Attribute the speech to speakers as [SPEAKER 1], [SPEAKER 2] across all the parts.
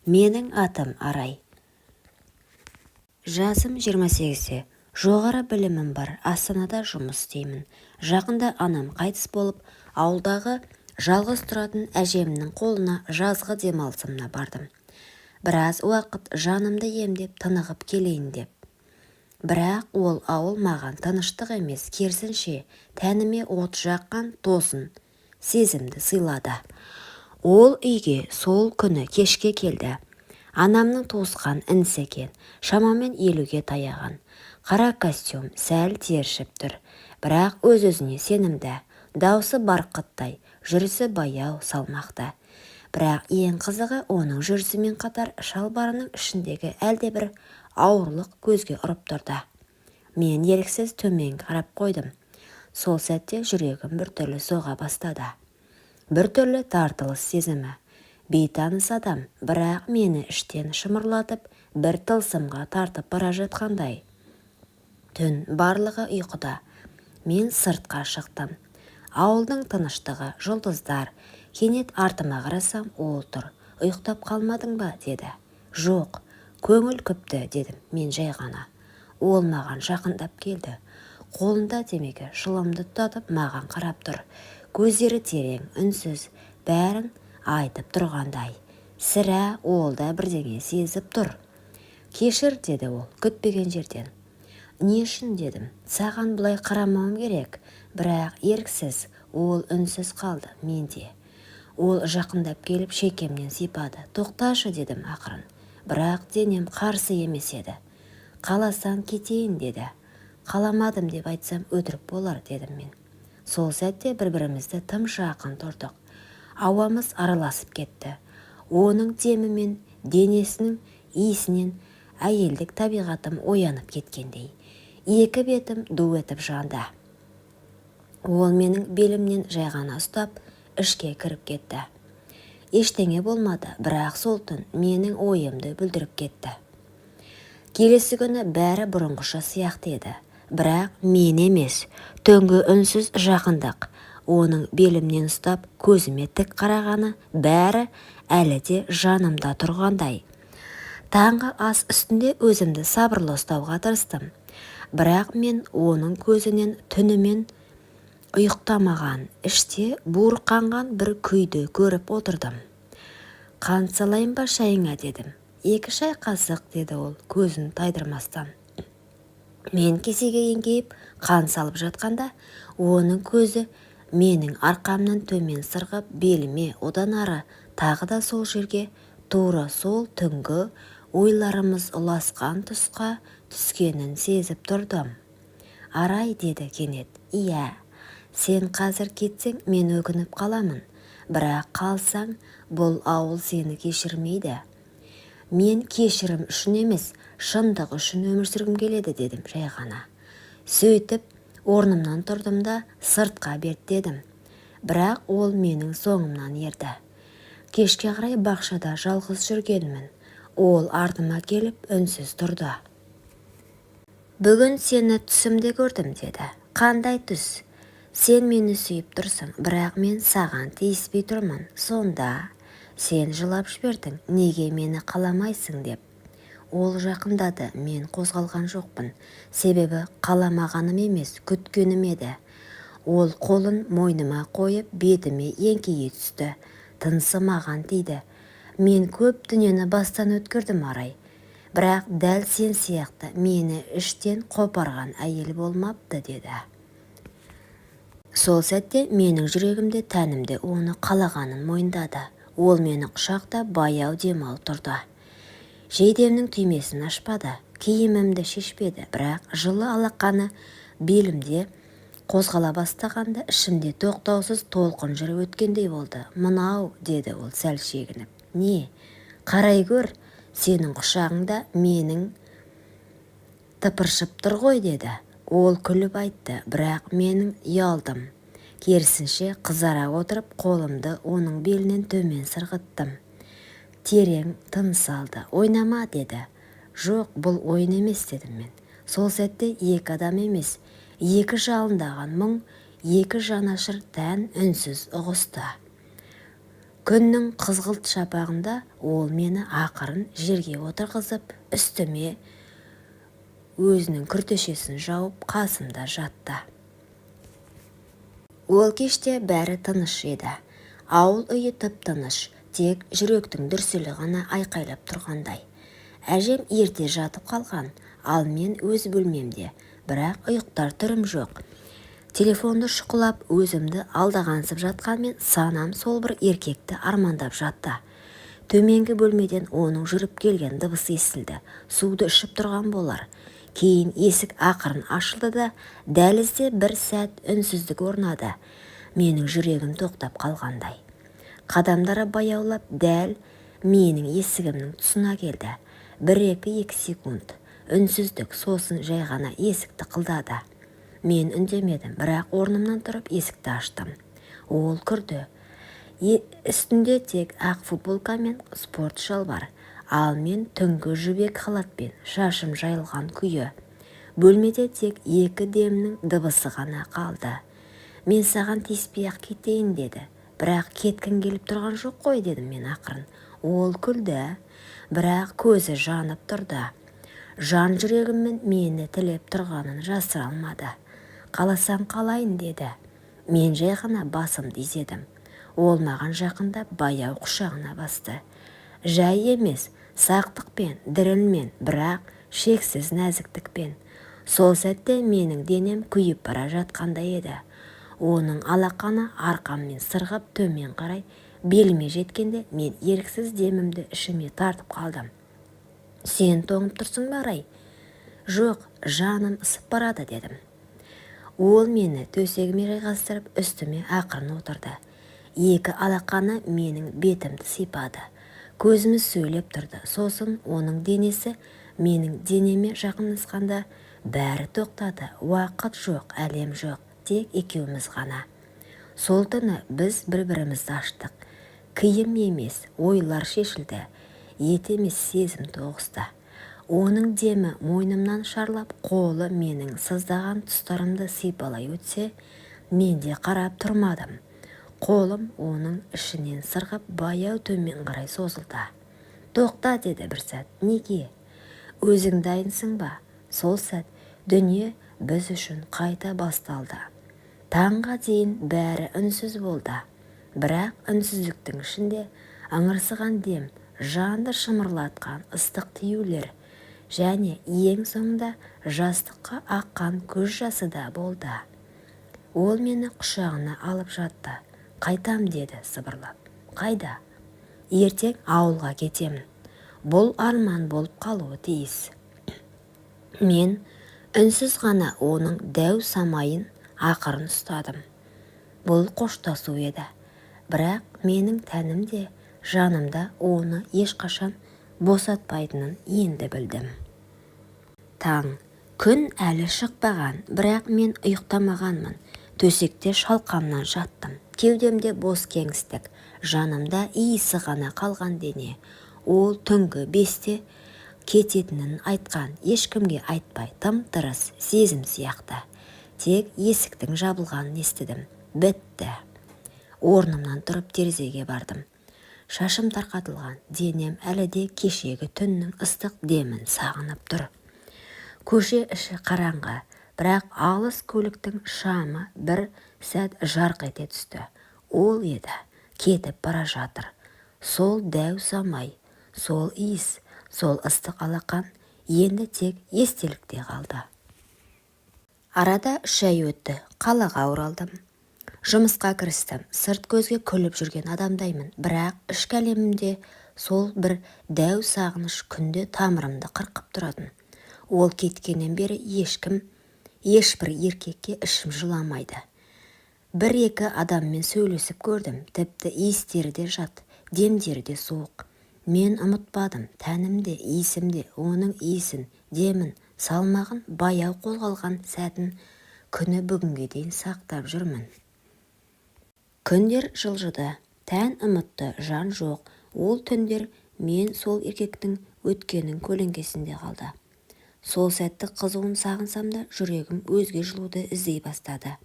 [SPEAKER 1] Менің атым Арай. Жасым 28-те. Жоғары білімім бар. Астанада жұмыс істеймін. Жақында анам қайтыс болып, ауылдағы жалғыз тұратын әжемнің қолына жазғы демалысымна бардым. Біраз уақыт жанымды емдеп, тынығып келейін деп. Бірақ ол ауыл маған тыныштық емес, керісінше тәніме от жаққан тосын сезімді сыйлады. Ол үйге сол күні кешке келді. Анамның туысқан інісі екен, шамамен 50-ге таяған. Қара костюм, сәл тершіп тұр, бірақ өз-өзіне сенімді. Даусы барқыттай, жүрісі баяу, салмақты. Бірақ ең қызығы оның жүрісімен қатар шалбарының ішіндегі әлдебір ауырлық көзге ұрып тұрды. Мен еріксіз төмен қарап қойдым. Сол сәтте жүрегім біртүрлі соға бастады. Біртүрлі тартылыс сезімі. Бейтаныс адам, бірақ мені іштен шымырлатып, бір тылсымға тартып бара жатқандай. Түн барлығы ұйқыда. Мен сыртқа шықтым. Ауылдың тыныштығы, жұлдыздар. Кенет артыма қарасам, ол тұр. Ұйықтап қалмадың ба, деді. Жоқ, көңіл күпті, дедім мен жай ғана. Ол маған жақындап келді. Қолында темекі шылымды тұтатып маған қарап тұр. Көздері терең, үнсіз, бәрін айтып тұрғандай. Сірә ол да бірдеңе сезіп тұр. Кешір, деді ол, күтпеген жерден. Не үшін, дедім, саған бұлай қарамауым керек. Бірақ еріксіз ол үнсіз қалды, менде. Ол жақындап келіп шекемнен сипады. Тоқташы, дедім ақырын. Бірақ денем қарсы емес еді. Қаласаң кетейін, деді. Қаламадым деп айтсам өтірік болар, дедім мен. Сол сәтте бір-бірімізді тым жақын тұрдық. Ауамыз араласып кетті. Оның демімен, денесінің иісінен әйелдік табиғатым оянып кеткендей. Екі бетім ду етіп жанды. Ол менің белімнен жай ғана ұстап, ішке кіріп кетті. Ештеңе болмады, бірақ сол түн менің ойымды бүлдіріп кетті. Келесі күні бәрі бұрынғыша сияқты еді. Бірақ мен емес, түнгі үнсіз жақындық. Оның белімнен ұстап, көзіме тік қарағаны бәрі әлі де жанымда тұрғандай. Таңғы ас үстінде өзімді сабырлы ұстауға тырыстым. Бірақ мен оның көзінен түнімен ұйықтамаған, іште буырқанған бір күйді көріп отырдым. Қант салайын ба шайыңа, дедім. 2 шай қасық, деді ол, көзін тайдырмастан. Мен кесеге еңкейіп қант салып жатқанда, оның көзі менің арқамнан төмен сырғып, беліме одан ары тағы да сол жерге, тура сол түнгі ойларымыз ұласқан тұсқа түскенін сезіп тұрдым. Арай, деді кенет. Иә, сен қазір кетсең, мен өкініп қаламын. Бірақ қалсаң, бұл ауыл сені кешірмейді. Мен кешірім үшін емес, шындық үшін өмір сүргім келеді, дедім жай ғана. Сөйтіп, орнымнан тұрдым да сыртқа беттедім. Бірақ ол менің соңымнан ерді. Кешке қарай бақшада жалғыз жүргенмін. Ол артыма келіп үнсіз тұрды. Бүгін сені түсімде көрдім, деді. Қандай түс? Сен мені сүйіп тұрсың, бірақ мен саған тиіспей тұрмын. Сонда сен жылап жібердің, неге мені қаламайсың деп. Ол жақындады, мен қозғалған жоқпын. Себебі қаламағаным емес, күткенім еді. Ол қолын мойныма қойып, бетіме еңкейе түсті. Тынысы маған тиді. Мен көп дүниені бастан өткірдім, Арай. Бірақ дәл сен сияқты мені іштен қопарған әйел болмапты, деді. Сол сәтте менің жүрегімде, тәнімде оны қалағанын мойындады. Ол мені құшақта баяу демалып тұрды. Жейдемнің түймесін ашпады, киімімді шешпеді, бірақ жылы алақаны белімде қозғала бастағанда ішімде тоқтаусыз толқын жүріп өткендей болды. Мынау, деді ол сәл шегініп. Не? Қарай көр, сенің құшағыңда менің тыпыршып тұр ғой, деді. Ол күліп айтты, бірақ менің ұялдым. Керісінше қызара отырып, қолымды оның белінен төмен сырғыттым. Терең тыныс алды. Ойнама, деді. Жоқ, бұл ойын емес, дедім мен. Сол сәтте екі адам емес, екі жалындаған мұң, екі жанашыр тән үнсіз ұғысты. Күннің қызғылт шапағында ол мені ақырын жерге отырғызып, үстіме өзінің күртешесін жауып қасымда жатты. Ол кеште бәрі тыныш еді. Ауыл үйі тып-тыныш, тек жүректің дүрсілі ғана айқайлап тұрғандай. Әжем ерте жатып қалған, ал мен өз бөлмемде, бірақ ұйықтар түрім жоқ. Телефонды шұқылап өзімді алдағансып жатқанмен санам сол бір еркекті армандап жатты. Төменгі бөлмеден оның жүріп келген дыбысы естілді. Суды ішіп тұрған болар. Кейін есік ақырын ашылды да, дәлізде бір сәт үнсіздік орнады. Менің жүрегім тоқтап қалғандай. Қадамдары баяулап дәл менің есігімнің тұсына келді. 1-2 секунд үнсіздік, сосын жай ғана есікті қылдады. Мен үндемедім, бірақ орнымнан тұрып есікті аштым. Ол кірді. Үстінде тек ақ футболка мен спорт шалбар, ал мен түнгі жібек халатпен шашым жайылған күйі. Бөлмеде тек 2 демнің дыбысы ғана қалды. Мен саған тиіспей-ақ кетейін деді. Бірақ кеткің келіп тұрған жоқ қой, дедім мен ақырын. Ол күлді, бірақ көзі жанып тұрды. Жан жүрегіммен мені тілеп тұрғанын жасыра алмады. Қаласам қалайын, деді. Мен жай ғана басымды изедім. Ол маған жақында баяу құшағына басты. Жай емес, сақтықпен, дірілмен, бірақ шексіз нәзіктікпен. Сол сәтте менің денем күйіп бара жатқандай еді. Оның алақаны арқаммен сырғып төмен қарай беліме жеткенде мен еріксіз демімді ішіме тартып қалдым. Сен тоңып тұрсың ба, Рай? Жоқ, жаным ысып барады, дедім. Ол мені төсегіме жайғастырып үстіме ақырын отырды. 2 алақаны менің бетімді сипады. Көзіміз сөйлеп тұрды. Сосын оның денесі менің денеме жақындасқанда бәрі тоқтады. Уақыт жоқ, әлем жоқ, тек екеуміз ғана. Сол түні біз бір-бірімізді аштық. Киім емес, ойлар шешілді. Ет емес, сезім тоғысты. Оның демі мойнымнан шарлап, қолы менің сыздаған тұстарымды сипалай өтсе, мен де қарап тұрмадым. Қолым оның ішінен сырғып баяу төмен қарай созылды. Тоқта, деді бір сәт. Неге? Өзің дайынсың ба? Сол сәт дүние біз үшін қайта басталды. Таңға дейін бәрі үнсіз болды. Бірақ үнсіздіктің ішінде ыңырсыған дем, жанды шымырлатқан ыстық тиюлер, және ең соңында жастыққа аққан көз жасы да болды. Ол мені құшағына алып жатты. Қайтам, деді сыбырлап. Қайда? Ертең ауылға кетемін. Бұл арман болып қалуы тиіс. Мен үнсіз ғана оның дәу самайын ақырын ұстадым. Бұл қоштасу еді. Бірақ менің тәнімде, жанымда оны ешқашан босатпайтынын енді білдім. Таң, күн әлі шықпаған, бірақ мен ұйықтамағанмын. Төсекте шалқамнан жаттым. Кеудемде бос кеңістік, жанымда иісі ғана қалған дене. Ол түнгі 5-те кететінін айтқан, ешкімге айтпай тым-тырыс сезім сияқты. Тек есіктің жабылғанын естідім. Бітті. Орнымнан тұрып терезеге бардым. Шашым тарқатылған, денем әлі де кешегі түннің ыстық демін сағынып тұр. Көше іші қараңғы, бірақ алыс көліктің шамы бір сәт жарқ ете түсті. Ол еді, кетіп бара жатыр. Сол дәу самай, сол иіс, сол ыстық алақан енді тек естелікте қалды. Арада 3 ай өтті, қалаға оралдым. Жұмысқа кірістім. Сырт көзге күліп жүрген адамдаймын, бірақ ішкі әлемімде сол бір дәу сағыныш күнде тамырымды қырқып тұратын. Ол кеткеннен бері ешбір еркекке ішім жыламайды. 1-2 адаммен сөйлесіп көрдім, тіпті иістері де жат, демдері де суық. Мен ұмытпадым, тәнімде, иісімде оның иісін, демін, салмағын, баяу қозғалған сәтін күні бүгінге дейін сақтап жүрмін. Күндер жылжыды, тән ұмытты, жан жоқ. Ол түндер мен сол еркектің өткенін көлеңкесінде қалды. Сол сәтті қызуын сағынсам да жүрегім өзге жылуды іздей бастады.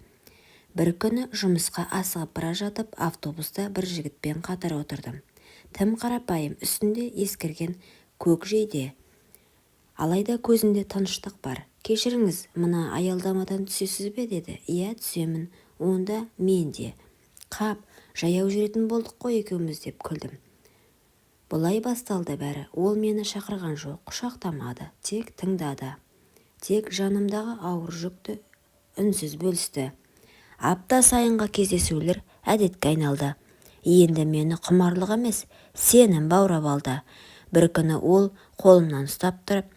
[SPEAKER 1] Бір күні жұмысқа асығып бара жатып, автобуста бір жігітпен қатар отырдым. Тым қарапайым, үстінде ескірген көк жейде. Алайда көзінде тыныштық бар. «Кешіріңіз, мына аялдамадан түсесіз бе?» деді. «Иә, түсемін. Онда мен де». «Қап, жаяу жүретін болдық қой екеуміз», деп күлдім. Бұлай басталды бәрі. Ол мені шақырған жоқ, құшақтамады, тек тыңдады. Тек жанымдағы ауыр жүкті үнсіз бөлісті. Апта сайынғы кездесулер әдетке айналды. Енді мені құмарлық емес, сенім баурап алды. Бір күні ол қолымнан ұстап тұрып,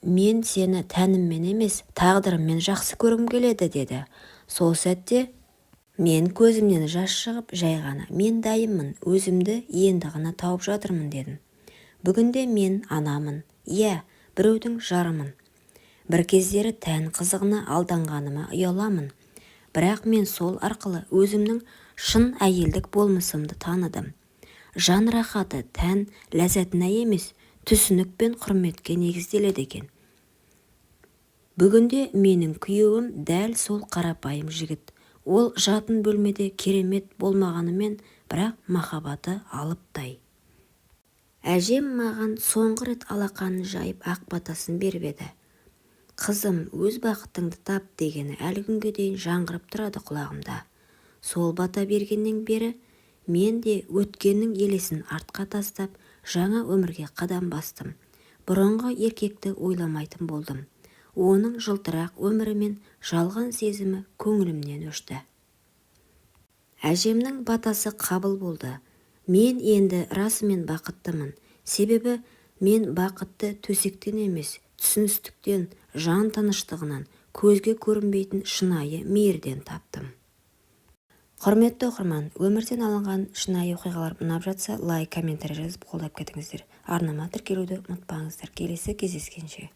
[SPEAKER 1] мен сені тәніммен емес, тағдырыммен жақсы көргім келеді, деді. Сол сәтте мен көзімнен жас шығып, жай ғана «Мен дайынмын, өзімді енді ғана тауып жатырмын», дедім. Бүгінде мен анамын, иә, біреудің жарымын. Бір кездері тән қызығына алданғаныма ұяламын. Бірақ мен сол арқылы өзімнің шын әйелдік болмысымды таныдым. Жан рахаты тән ләззатына емес, түсінік пен құрметке негізделеді екен. Бүгінде менің күйеуім дәл сол қарапайым жігіт. Ол жатын бөлмеде керемет болмағанымен, бірақ махаббаты алыптай. Әжем маған соңғы рет алақанын жайып ақ батасын беріп еді. «Қызым, өз бақытыңды тап» дегені әлі күнге дейін жаңғырып тұрады құлағымда. Сол бата бергеннен бері мен де өткеннің елесін артқа тастап, жаңа өмірге қадам бастым. Бұрынғы еркекті ойламайтын болдым. Оның жылтырақ өмірі мен жалған сезімі көңілімнен өшті. Әжемнің батасы қабыл болды. Мен енді расымен бақыттымын. Себебі мен бақытты төсектен емес, түсіністіктен, жан тыныштығынан, көзге көрінбейтін шынайы мейірден таптым. Құрметті оқырман, өмірден алынған шынайы оқиғалар ұнап жатса, лайк, комментарий жазып қолдап кетіңіздер. Арнама тіркелуді ұмытпаңыздар. Келесі кездескенше.